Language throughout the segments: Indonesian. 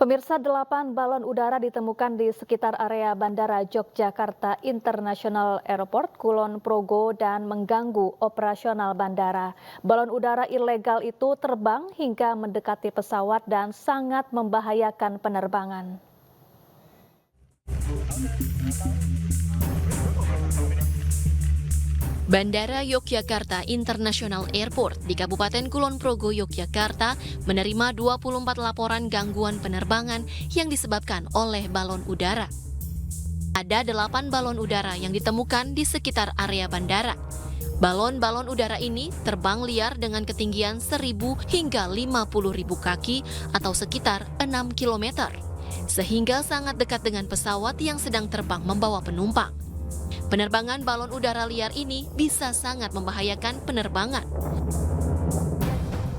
Pemirsa, 8 balon udara ditemukan di sekitar area Bandara Yogyakarta International Airport, Kulon Progo, dan mengganggu operasional bandara. Balon udara ilegal itu terbang hingga mendekati pesawat dan sangat membahayakan penerbangan. Bandara Yogyakarta International Airport di Kabupaten Kulon Progo, Yogyakarta menerima 24 laporan gangguan penerbangan yang disebabkan oleh balon udara. Ada 8 balon udara yang ditemukan di sekitar area bandara. Balon-balon udara ini terbang liar dengan ketinggian 1.000 hingga 50.000 kaki atau sekitar 6 km, sehingga sangat dekat dengan pesawat yang sedang terbang membawa penumpang. Penerbangan balon udara liar ini bisa sangat membahayakan penerbangan.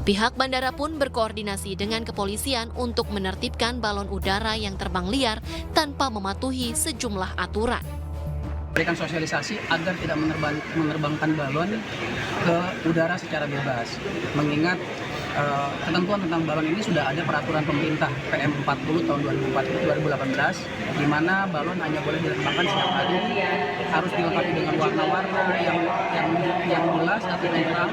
Pihak bandara pun berkoordinasi dengan kepolisian untuk menertibkan balon udara yang terbang liar tanpa mematuhi sejumlah aturan. Berikan sosialisasi agar tidak menerbangkan balon ke udara secara bebas. Mengingat ketentuan tentang balon ini sudah ada peraturan pemerintah PM 40 tahun 2018, di mana balon hanya boleh diterbangkan siang hari, harus dilengkapi dengan warna-warna yang jelas atau terang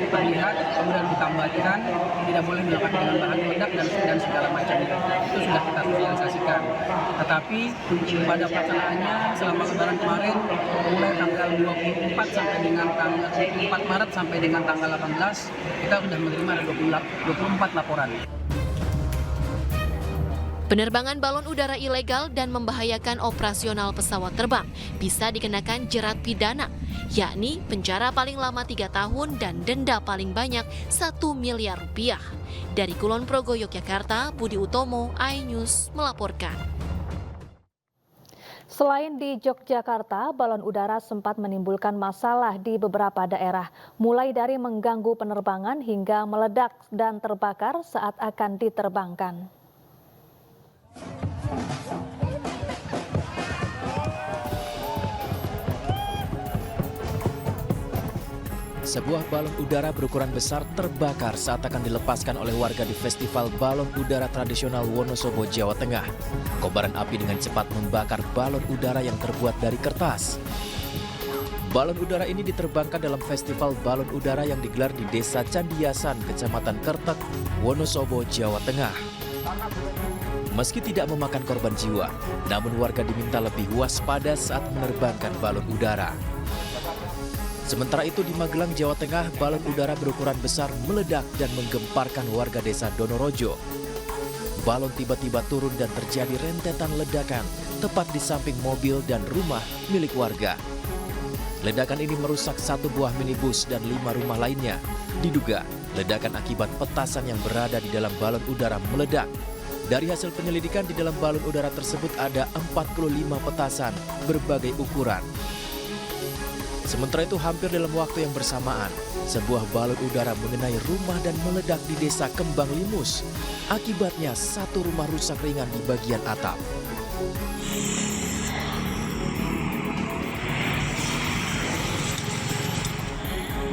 terlihat, kemudian ditambahkan tidak boleh dilengkapi dengan bahan meledak dan segala macamnya. Itu sudah kita sosialisasikan. Tetapi pada pelaksanaannya selama Lebaran kemarin, mulai tanggal 24 sampai dengan tanggal 4 Maret sampai dengan tanggal 18, kita sudah menerima 24 laporan. Penerbangan balon udara ilegal dan membahayakan operasional pesawat terbang bisa dikenakan jerat pidana, yakni penjara paling lama 3 tahun dan denda paling banyak 1 miliar rupiah. Dari Kulon Progo, Yogyakarta, Budi Utomo, iNews melaporkan. Selain di Yogyakarta, balon udara sempat menimbulkan masalah di beberapa daerah, mulai dari mengganggu penerbangan hingga meledak dan terbakar saat akan diterbangkan. Sebuah balon udara berukuran besar terbakar saat akan dilepaskan oleh warga di Festival Balon Udara Tradisional Wonosobo, Jawa Tengah. Kobaran api dengan cepat membakar balon udara yang terbuat dari kertas. Balon udara ini diterbangkan dalam Festival Balon Udara yang digelar di Desa Candiasan, Kecamatan Kertek, Wonosobo, Jawa Tengah. Meski tidak memakan korban jiwa, namun warga diminta lebih waspada saat menerbangkan balon udara. Sementara itu di Magelang, Jawa Tengah, balon udara berukuran besar meledak dan menggemparkan warga desa Donorojo. Balon tiba-tiba turun dan terjadi rentetan ledakan tepat di samping mobil dan rumah milik warga. Ledakan ini merusak 1 buah minibus dan 5 rumah lainnya. Diduga ledakan akibat petasan yang berada di dalam balon udara meledak. Dari hasil penyelidikan, di dalam balon udara tersebut ada 45 petasan berbagai ukuran. Sementara itu hampir dalam waktu yang bersamaan, sebuah balon udara mengenai rumah dan meledak di desa Kembang Limus. Akibatnya 1 rumah rusak ringan di bagian atap.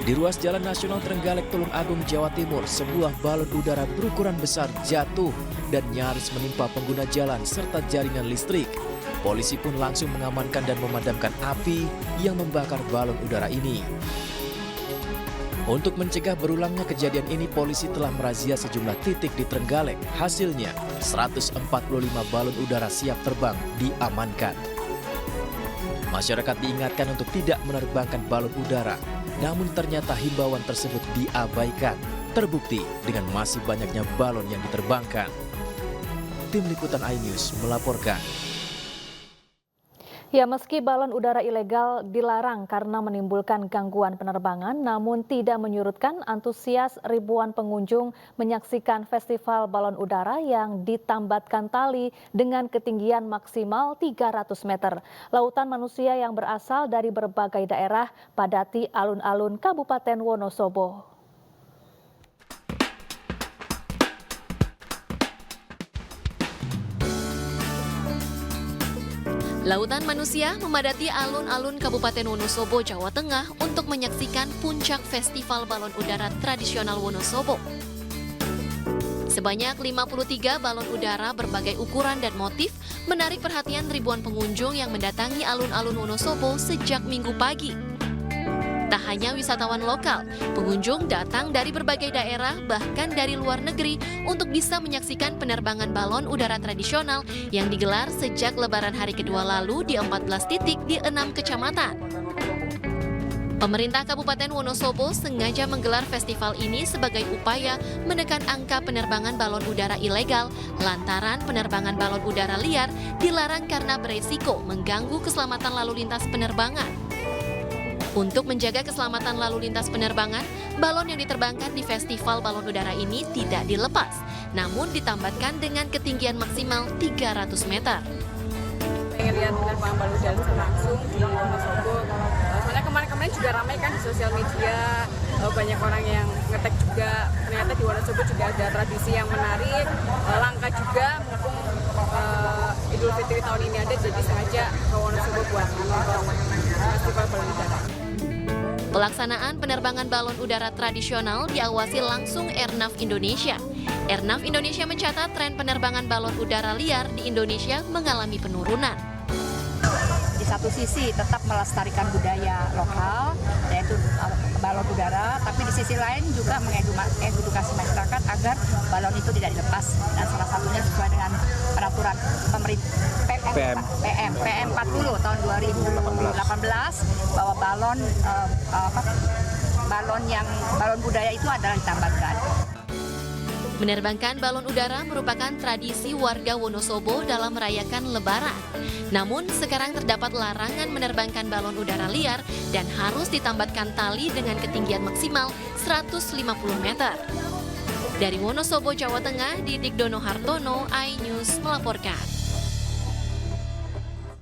Di ruas Jalan Nasional Trenggalek, Tulung Agung, Jawa Timur, sebuah balon udara berukuran besar jatuh dan nyaris menimpa pengguna jalan serta jaringan listrik. Polisi pun langsung mengamankan dan memadamkan api yang membakar balon udara ini. Untuk mencegah berulangnya kejadian ini, polisi telah merazia sejumlah titik di Trenggalek. Hasilnya, 145 balon udara siap terbang diamankan. Masyarakat diingatkan untuk tidak menerbangkan balon udara, namun ternyata himbauan tersebut diabaikan. Terbukti dengan masih banyaknya balon yang diterbangkan. Tim Liputan iNews melaporkan. Ya, meski balon udara ilegal dilarang karena menimbulkan gangguan penerbangan, namun tidak menyurutkan antusias ribuan pengunjung menyaksikan festival balon udara yang ditambatkan tali dengan ketinggian maksimal 300 meter. Lautan manusia yang berasal dari berbagai daerah padati alun-alun Kabupaten Wonosobo. Lautan manusia memadati alun-alun Kabupaten Wonosobo, Jawa Tengah untuk menyaksikan puncak Festival Balon Udara Tradisional Wonosobo. Sebanyak 53 balon udara berbagai ukuran dan motif menarik perhatian ribuan pengunjung yang mendatangi alun-alun Wonosobo sejak Minggu pagi. Tak hanya wisatawan lokal, pengunjung datang dari berbagai daerah bahkan dari luar negeri untuk bisa menyaksikan penerbangan balon udara tradisional yang digelar sejak Lebaran hari kedua lalu di 14 titik di 6 kecamatan. Pemerintah Kabupaten Wonosobo sengaja menggelar festival ini sebagai upaya menekan angka penerbangan balon udara ilegal lantaran penerbangan balon udara liar dilarang karena beresiko mengganggu keselamatan lalu lintas penerbangan. Untuk menjaga keselamatan lalu lintas penerbangan, balon yang diterbangkan di festival balon udara ini tidak dilepas, namun ditambatkan dengan ketinggian maksimal 300 meter. Pengen lihat penerbangan balon udara langsung di Wonosobo. Soalnya kemarin juga ramai kan di sosial media, banyak orang yang ngetek juga. Ternyata di Wonosobo juga ada tradisi yang menarik, langka juga mumpung Idul Fitri tahun ini ada, jadi sengaja ke Wonosobo buat festival balon udara. Pelaksanaan penerbangan balon udara tradisional diawasi langsung Airnav Indonesia. Airnav Indonesia mencatat tren penerbangan balon udara liar di Indonesia mengalami penurunan. Di satu sisi tetap melestarikan budaya lokal, yaitu balon udara, tapi di sisi lain juga mengedukasi masyarakat agar balon itu tidak dilepas. Dan salah satunya sesuai dengan peraturan pemerintah PM 40 tahun 2018 bahwa balon budaya itu adalah ditambahkan. Menerbangkan balon udara merupakan tradisi warga Wonosobo dalam merayakan Lebaran. Namun sekarang terdapat larangan menerbangkan balon udara liar dan harus ditambatkan tali dengan ketinggian maksimal 150 meter. Dari Wonosobo, Jawa Tengah, Didik Dono Hartono, iNews melaporkan.